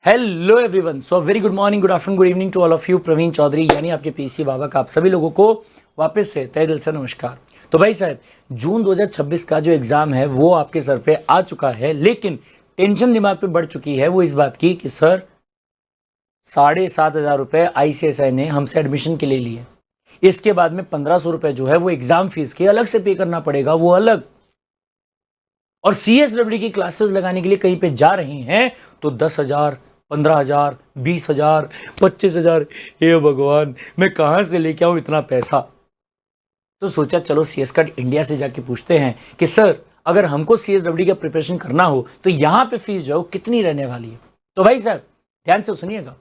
Hello everyone, so very good morning, good afternoon, good evening to all of you. Praveen Chaudhary यानी आपके PC बाबा का आप सभी लोगों को वापस से तहे दिल से नमस्कार। तो भाई साहब, जून 2026 का जो एग्जाम है वो आपके सर पे आ चुका है, लेकिन टेंशन दिमाग पे बढ़ चुकी है वो इस बात की कि सर 7,500 रुपए ICSI ने हमसे एडमिशन के लिए लिए। इसके बाद में 1,500 रुपए जो है वो एग्जाम फीस के अलग से पे करना पड़ेगा, वो अलग। और CSWD की क्लासेस लगाने के लिए कहीं पे जा रहे हैं तो 10,000, 15,000, 20,000, 25,000। हे भगवान, मैं कहां से लेके आऊं इतना पैसा। तो सोचा चलो CS कट इंडिया से जाके पूछते हैं कि सर अगर हमको CSWD का प्रिपरेशन करना हो तो यहां पे फीस जो है कितनी रहने वाली है। तो भाई साहब ध्यान से सुनिएगा,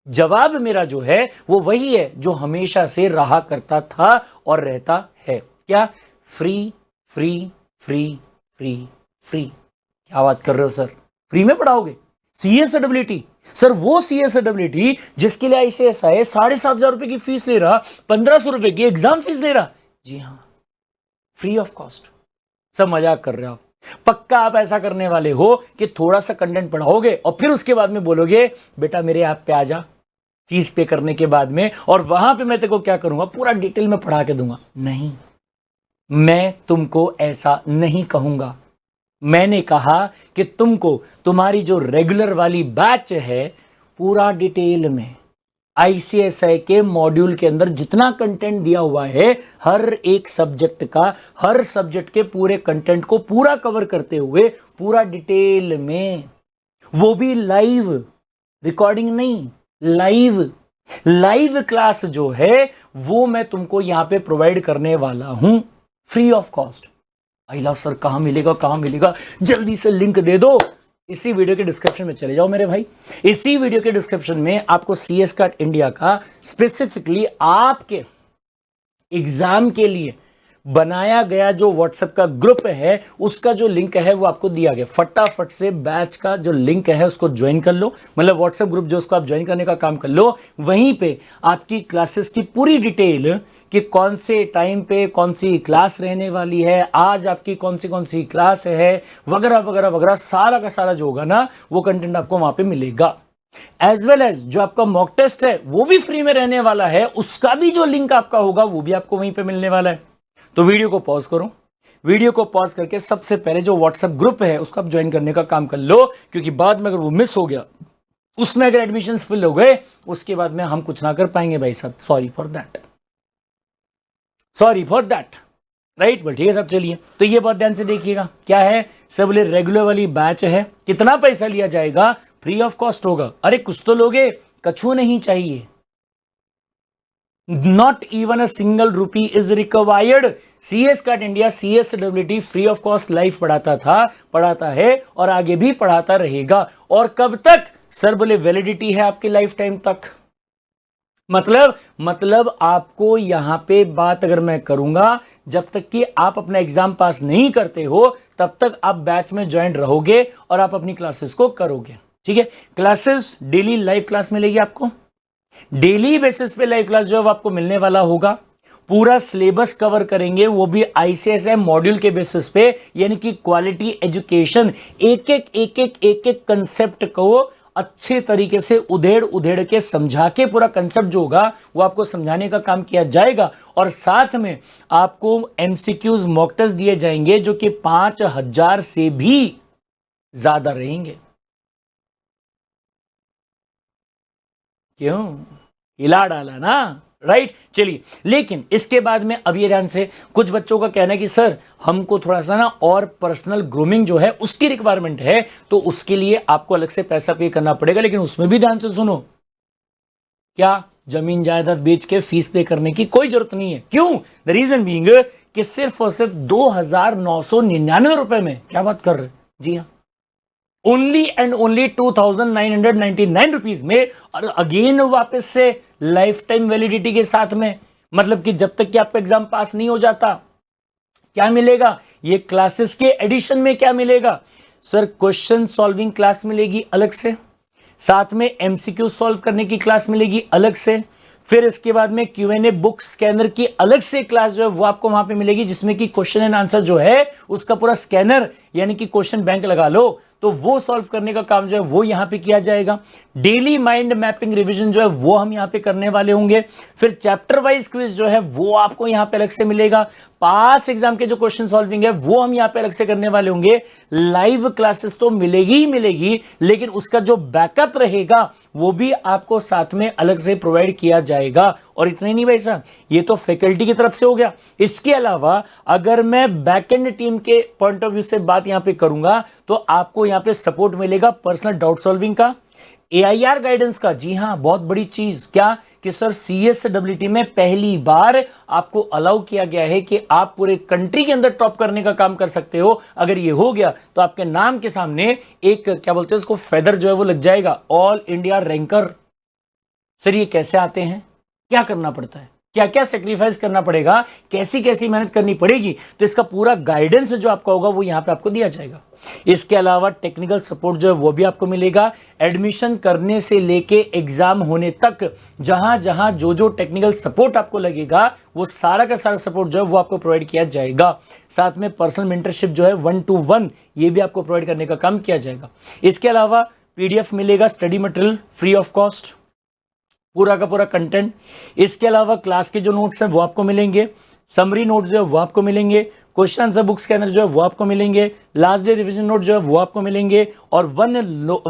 जवाब मेरा जो है वो वही है जो हमेशा से रहा करता था और रहता है। क्या? Free free free free free. क्या बात कर रहे हो सर, फ्री में पढ़ाओगे? CSWD सर, वो CSWD जिसके लिए ICSI 7,500 रुपए की फीस ले रहा, 1,500 रुपए की एग्जाम फीस ले रहा। जी हाँ, फ्री ऑफ कॉस्ट। सब मजाक कर रहे हो आप। पक्का आप ऐसा करने वाले हो कि थोड़ा सा कंटेंट पढ़ाओगे और फिर उसके बाद में बोलोगे बेटा मेरे ऐप पे आ जा फीस पे करने के बाद में, और वहां पे मैं तेरे को क्या करूंगा, पूरा डिटेल में पढ़ा के दूंगा। नहीं, मैं तुमको ऐसा नहीं कहूंगा। मैंने कहा कि तुमको तुम्हारी जो रेगुलर वाली बैच है पूरा डिटेल में ICSI के मॉड्यूल के अंदर जितना कंटेंट दिया हुआ है, हर एक सब्जेक्ट का, हर सब्जेक्ट के पूरे कंटेंट को पूरा कवर करते हुए पूरा डिटेल में, वो भी लाइव, रिकॉर्डिंग नहीं, लाइव क्लास जो है वो मैं तुमको यहां पे प्रोवाइड करने वाला हूं फ्री ऑफ कॉस्ट। अहिला सर कहां मिलेगा, कहां मिलेगा? जल्दी से लिंक दे दो। इसी वीडियो के डिस्क्रिप्शन में चले जाओ मेरे भाई। इसी वीडियो के डिस्क्रिप्शन में आपको CS कट इंडिया का स्पेसिफिकली आपके एग्जाम के लिए बनाया गया जो व्हाट्सएप का ग्रुप है उसका जो लिंक है वो आपको दिया गया। फटाफट से बैच का जो लिंक है उसको ज्वाइन कर लो, मतलब व्हाट्सएप ग्रुप जो उसको आप ज्वाइन करने का काम कर लो। वहीं पे आपकी क्लासेस की पूरी डिटेल कि कौन से टाइम पे कौन सी क्लास रहने वाली है, आज आपकी कौन सी क्लास है, वगैरह वगैरह वगैरह, सारा का सारा जो होगा ना वो कंटेंट आपको वहां पे मिलेगा। एज वेल एज जो आपका मॉक टेस्ट है वो भी फ्री में रहने वाला है, उसका भी जो लिंक आपका होगा वो भी आपको वहीं पे मिलने वाला है। तो वीडियो को पॉज करो, वीडियो को पॉज करके सबसे पहले जो व्हाट्सएप ग्रुप है उसको आप ज्वाइन करने का काम कर लो, क्योंकि बाद में अगर वो मिस हो गया, उसमें अगर एडमिशन फिल हो गए, उसके बाद में हम कुछ ना कर पाएंगे भाई साहब। Sorry for that, right. But ठीक है साहब, चलिए तो ये बात ध्यान से देखिएगा। क्या है सब बोले, रेगुलर वाली बैच है। कितना पैसा लिया जाएगा? फ्री ऑफ कॉस्ट होगा। अरे कुछ तो लोगे, कछु नहीं चाहिए। Not even a single rupee is required. CS cut India CSWD free of cost live पढ़ाता था, पढ़ाता है और आगे भी पढ़ाता रहेगा। और कब तक? सर बोले वैलिडिटी है आपकी लाइफ टाइम तक। मतलब आपको यहां पे बात अगर मैं करूंगा, जब तक कि आप अपना एग्जाम पास नहीं करते हो तब तक आप बैच में ज्वाइन रहोगे और आप अपनी क्लासेस को करोगे। ठीक है, क्लासेस डेली लाइव क्लास मिलेगी आपको, डेली बेसिस पे लाइव क्लास जो आपको मिलने वाला होगा। पूरा सिलेबस कवर करेंगे, वो भी ICSI मॉड्यूल के बेसिस पे, यानी कि क्वालिटी एजुकेशन। एक एक कंसेप्ट को अच्छे तरीके से उधेड़ के समझा के पूरा कंसेप्ट जो होगा वो आपको समझाने का काम किया जाएगा। और साथ में आपको MCQs मॉक टेस्ट दिए जाएंगे जो कि 5,000 से भी ज्यादा रहेंगे। क्यों? हिला डाला ना, राइट। चलिए, लेकिन इसके बाद में अब ये ध्यान से, कुछ बच्चों का कहना है कि सर हमको थोड़ा सा ना और पर्सनल ग्रूमिंग जो है उसकी रिक्वायरमेंट है, तो उसके लिए आपको अलग से पैसा पे करना पड़ेगा। लेकिन उसमें भी ध्यान से सुनो, क्या जमीन जायदाद बेच के फीस पे करने की कोई जरूरत नहीं है। क्यों? द रीजन बीइंग कि सिर्फ और सिर्फ 2,999 रुपए में, क्या बात कर रहे, जी हाँ, ओनली एंड ओनली 2,999 रुपीज में, और अगेन वापस से लाइफ टाइम वैलिडिटी के साथ में। मतलब कि जब तक कि आपका एग्जाम पास नहीं हो जाता, क्या मिलेगा? ये क्लासेस के एडिशन में क्या मिलेगा? सर क्वेश्चन सॉल्विंग क्लास मिलेगी अलग से, साथ में MCQ सॉल्व करने की क्लास मिलेगी अलग से, फिर इसके बाद में Q&A बुक स्कैनर की अलग से क्लास जो है वो आपको वहां पे मिलेगी, जिसमें कि क्वेश्चन एंड आंसर जो है उसका पूरा स्कैनर यानी कि क्वेश्चन बैंक लगा लो, तो वो सॉल्व करने का काम जो है वो यहां पे किया जाएगा। डेली माइंड मैपिंग रिवीजन जो है वो हम यहां पे करने वाले होंगे। फिर चैप्टर वाइज क्विज जो है वो आपको यहां पे अलग से मिलेगा। पास्ट एग्जाम के जो क्वेश्चन सॉल्विंग है वो हम यहां पे अलग से करने वाले होंगे। लाइव क्लासेस तो मिलेगी ही मिलेगी, लेकिन उसका जो बैकअप रहेगा वो भी आपको साथ में अलग से प्रोवाइड किया जाएगा। और इतना ही नहीं भाई साहब, ये तो फैकल्टी की तरफ से हो गया। इसके अलावा अगर मैं बैकएंड टीम के पॉइंट ऑफ व्यू से बात यहां पे करूंगा तो आपको यहां पे सपोर्ट मिलेगा पर्सनल डाउट सॉल्विंग का, AIR गाइडेंस का। जी हां, बहुत बड़ी चीज क्या कि सर CSWT में पहली बार आपको अलाउ किया गया है कि आप पूरे कंट्री के अंदर टॉप करने का काम कर सकते हो। अगर ये हो गया तो आपके नाम के सामने एक क्या बोलते हैं उसको फेदर जो है वो लग जाएगा, ऑल इंडिया रैंकर। सर ये कैसे आते हैं, क्या करना पड़ता है, क्या क्या सेक्रीफाइस करना पड़ेगा, कैसी कैसी मेहनत करनी पड़ेगी, तो इसका पूरा गाइडेंस जो आपका होगा वो यहां पे आपको दिया जाएगा। इसके अलावा टेक्निकल सपोर्ट जो है वो भी आपको मिलेगा। एडमिशन करने से लेके एग्जाम होने तक जहां जहां जो जो टेक्निकल सपोर्ट आपको लगेगा वो सारा का सारा सपोर्ट जो है वो आपको प्रोवाइड किया जाएगा। साथ में पर्सनल मेंटरशिप जो है 1 to 1 ये भी आपको प्रोवाइड करने का काम किया जाएगा। इसके अलावा PDF मिलेगा, study material free of cost, पूरा का पूरा कंटेंट। इसके अलावा क्लास के जो नोट्स हैं वो आपको मिलेंगे, समरी नोट्स जो है वो आपको मिलेंगे, क्वेश्चन आंसर बुक स्कैनर जो है वो आपको मिलेंगे, लास्ट डे रिवीजन नोट जो है वो आपको मिलेंगे, और वन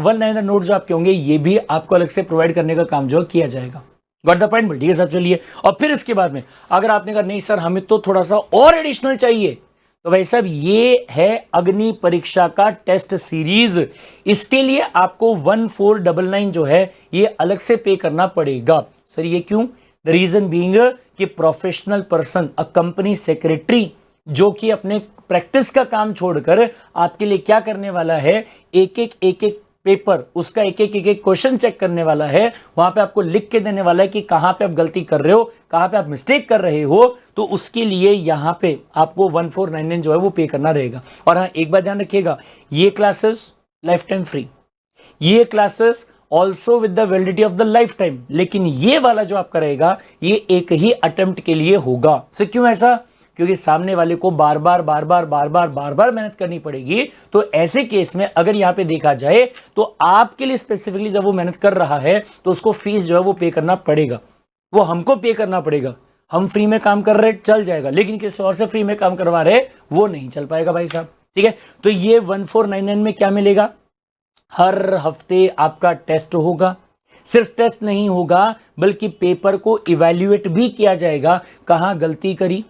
लाइनर नोट जो आपके होंगे ये भी आपको अलग से प्रोवाइड करने का काम जो किया जाएगा। Got the point? ठीक है साहब, चलिए। और फिर इसके बाद में अगर आपने कहा नहीं सर हमें तो थोड़ा सा और एडिशनल चाहिए, तो भाई साहब ये है अग्नि परीक्षा का टेस्ट सीरीज। इसके लिए आपको 1499 जो है ये अलग से पे करना पड़ेगा। सर ये क्यों? द रीजन बीइंग कि professional person, a company secretary, जो कि अपने प्रैक्टिस का काम छोड़कर आपके लिए क्या करने वाला है, एक एक पेपर, उसका एक एक क्वेश्चन चेक करने वाला है। वहां पे आपको लिख के देने वाला है कि कहां पे आप गलती कर रहे हो, कहां पे आप मिस्टेक कर रहे हो। तो उसके लिए यहां पे आपको 1499 जो है वो पे करना रहेगा। और हाँ, एक बात ध्यान रखिएगा, ये क्लासेस लाइफ टाइम फ्री, ये classes also with the validity of the life time. लेकिन ये वाला जो आपका रहेगा ये एक ही अटेम्प्ट के लिए होगा। सो क्यों ऐसा? क्योंकि सामने वाले को बार बार मेहनत करनी पड़ेगी। तो ऐसे केस में अगर यहां पे देखा जाए तो आपके लिए स्पेसिफिकली जब वो मेहनत कर रहा है तो उसको फीस जो है वो पे करना पड़ेगा, वो हमको पे करना पड़ेगा। हम फ्री में काम कर रहे चल जाएगा, लेकिन किसी और से फ्री में काम करवा रहे वो नहीं चल पाएगा भाई साहब। ठीक है, तो ये 1499 में क्या मिलेगा? हर हफ्ते आपका टेस्ट होगा। सिर्फ टेस्ट नहीं होगा बल्कि पेपर को इवैल्यूएट भी किया जाएगा, कहां गलती करी,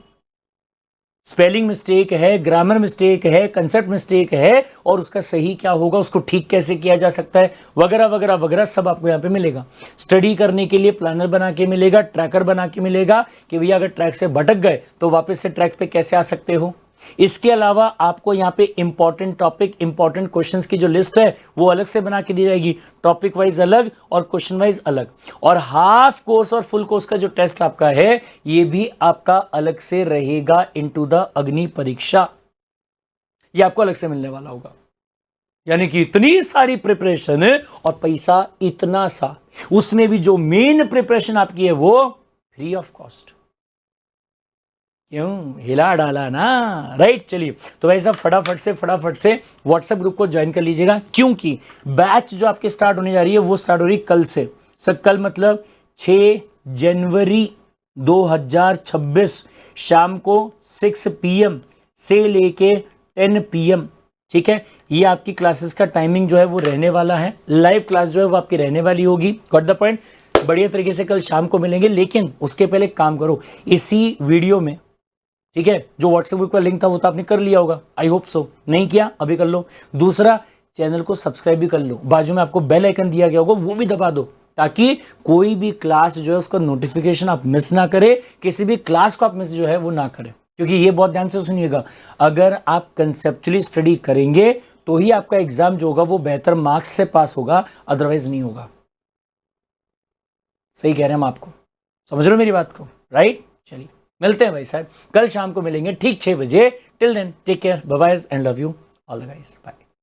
स्पेलिंग मिस्टेक है, ग्रामर मिस्टेक है, कंसेप्ट मिस्टेक है, और उसका सही क्या होगा, उसको ठीक कैसे किया जा सकता है, वगैरह वगैरह वगैरह सब आपको यहाँ पे मिलेगा। स्टडी करने के लिए प्लानर बना के मिलेगा, ट्रैकर बना के मिलेगा कि भैया अगर ट्रैक से भटक गए तो वापस से ट्रैक पे कैसे आ सकते हो। इसके अलावा आपको यहाँ पे इंपॉर्टेंट टॉपिक, इंपॉर्टेंट क्वेश्चंस की जो लिस्ट है वो अलग से बना के दी जाएगी, टॉपिक वाइज अलग और क्वेश्चन वाइज अलग। और हाफ कोर्स और फुल कोर्स का जो टेस्ट आपका है ये भी आपका अलग से रहेगा इनटू द अग्नि परीक्षा, ये आपको अलग से मिलने वाला होगा। यानी कि इतनी सारी प्रिपरेशन और पैसा इतना सा, उसमें भी जो मेन प्रिपरेशन आपकी है वो फ्री ऑफ कॉस्ट। क्यों? हिला डाला ना, राइट। चलिए, तो वैसा फटाफट से व्हाट्सएप ग्रुप को ज्वाइन कर लीजिएगा, क्योंकि बैच जो आपकी स्टार्ट होने जा रही है वो स्टार्ट हो रही है कल से। सर कल मतलब 6 जनवरी 2026 शाम को 6 PM से लेके 10 PM। ठीक है, ये आपकी क्लासेस का टाइमिंग जो है वो रहने वाला है। लाइव क्लास जो है वो आपकी रहने वाली होगी। Got the point? बढ़िया तरीके से कल शाम को मिलेंगे, लेकिन उसके पहले काम करो, इसी वीडियो में, ठीक है, जो व्हाट्सएप ग्रुप का लिंक था वो तो आपने कर लिया होगा, आई होप सो। नहीं किया अभी कर लो। दूसरा, चैनल को सब्सक्राइब भी कर लो, बाजू में आपको बेल आइकन दिया गया होगा वो भी दबा दो, ताकि कोई भी क्लास जो है उसका नोटिफिकेशन आप मिस ना करें, किसी भी क्लास को आप मिस जो है वो ना करें। क्योंकि ये बहुत ध्यान से सुनिएगा, अगर आप कंसेप्चुअली स्टडी करेंगे तो ही आपका एग्जाम जो होगा वो बेहतर मार्क्स से पास होगा, अदरवाइज नहीं होगा। सही कह रहे हैं हम आपको, समझ रहे हो मेरी बात को, राइट। चलिए मिलते हैं भाई साहब, कल शाम को मिलेंगे ठीक 6 बजे। Till then take care, bye bye and love you all the guys, bye.